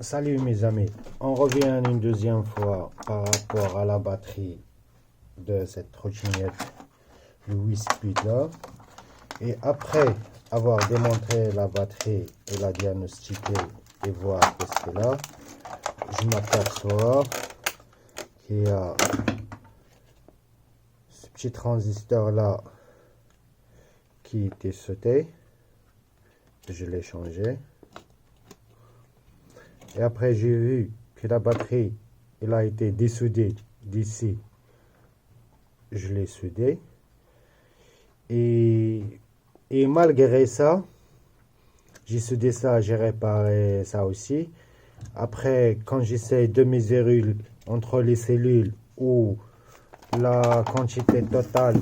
Salut mes amis, on revient une deuxième fois par rapport à la batterie de cette trottinette Louis Speed là. Et après avoir démontré la batterie et la diagnostiquer et voir ce qu'elle a, je m'aperçois qu'il y a ce petit transistor là qui était sauté. Je l'ai changé. Et après, j'ai vu que la batterie, elle a été dessoudée d'ici. Je l'ai soudée. Et malgré ça, j'ai soudé ça, j'ai réparé ça aussi. Après, quand j'essaie de mesurer entre les cellules ou la quantité totale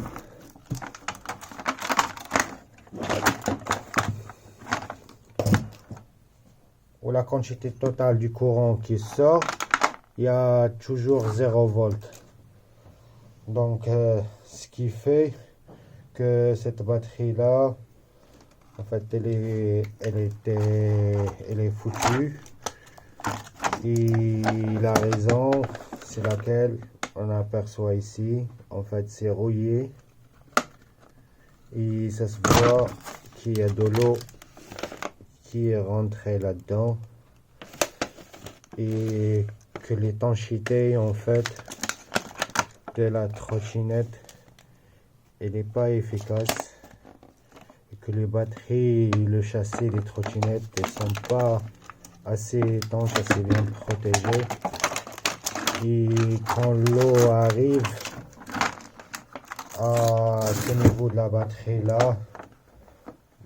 du courant qui sort, il y a toujours 0 volt. Donc ce qui fait que cette batterie là, en fait elle est foutue. Et la raison c'est laquelle on aperçoit ici, en fait c'est rouillé et ça se voit qu'il y a de l'eau qui est rentrée là-dedans et que l'étanchéité en fait de la trottinette elle n'est pas efficace et que les batteries et le châssis des trottinettes ne sont pas assez étanches, assez bien protégées, et quand l'eau arrive à ce niveau de la batterie là,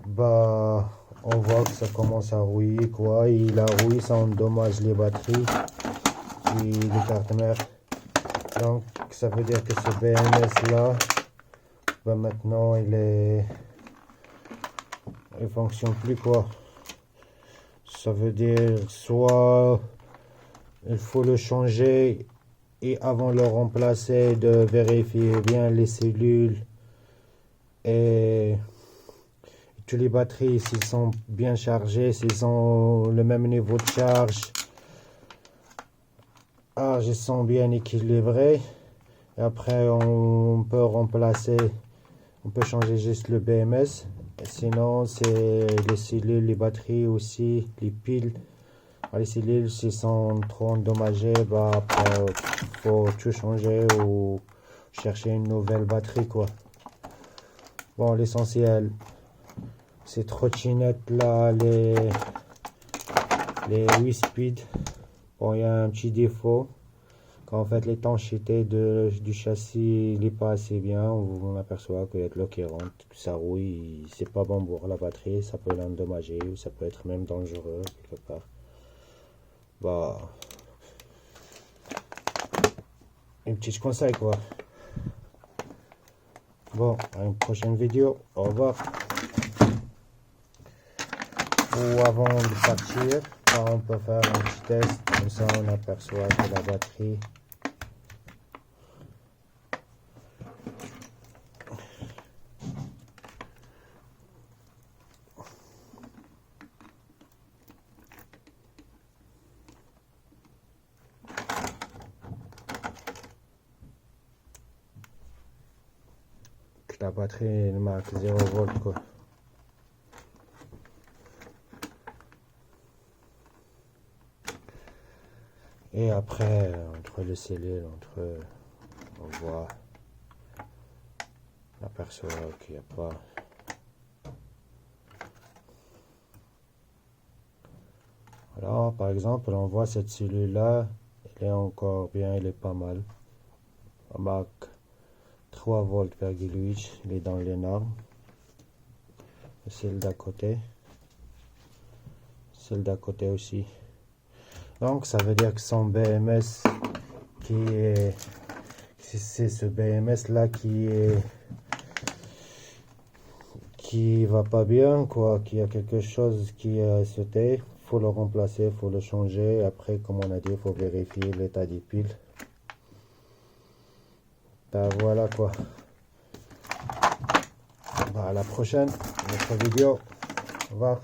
bah on voit que ça commence à rouiller quoi, et la rouille ça endommage les batteries et les cartes mères. Donc ça veut dire que ce BMS là, bah maintenant il fonctionne plus quoi. Ça veut dire soit il faut le changer et avant de le remplacer de vérifier bien les cellules et que les batteries s'ils sont bien chargées, s'ils ont le même niveau de charge, ils sont bien équilibrés. Et après on peut remplacer, on peut changer juste le BMS. Et sinon c'est les cellules, les batteries aussi, les piles. Les cellules s'ils sont trop endommagées, bah après faut tout changer ou chercher une nouvelle batterie quoi. Bon, l'essentiel, ces trottinettes là, les 8 speed, bon il y a un petit défaut, qu'en fait l'étanchéité du châssis n'est pas assez bien. On aperçoit qu'il y a de l'eau qui rentre, que ça rouille, c'est pas bon pour la batterie, ça peut l'endommager ou ça peut être même dangereux quelque part. Bah, un petit conseil quoi. Bon, à une prochaine vidéo, au revoir. Ou avant de partir, on peut faire un petit test, comme ça on aperçoit que la batterie elle marque 0 volt quoi. Et après, entre les cellules, on voit, on aperçoit qu'il n'y a pas. Alors, par exemple, on voit cette cellule-là, elle est encore bien, elle est pas mal. On marque 3 volts, il est dans les normes. Celle d'à côté. Celle d'à côté aussi. Donc, ça veut dire que son BMS c'est ce BMS là qui va pas bien quoi, qu'il y a quelque chose qui a sauté, faut le remplacer, faut le changer. Après, comme on a dit, il faut vérifier l'état des piles. Ben, voilà quoi. Ben, à la prochaine, notre vidéo. Au revoir.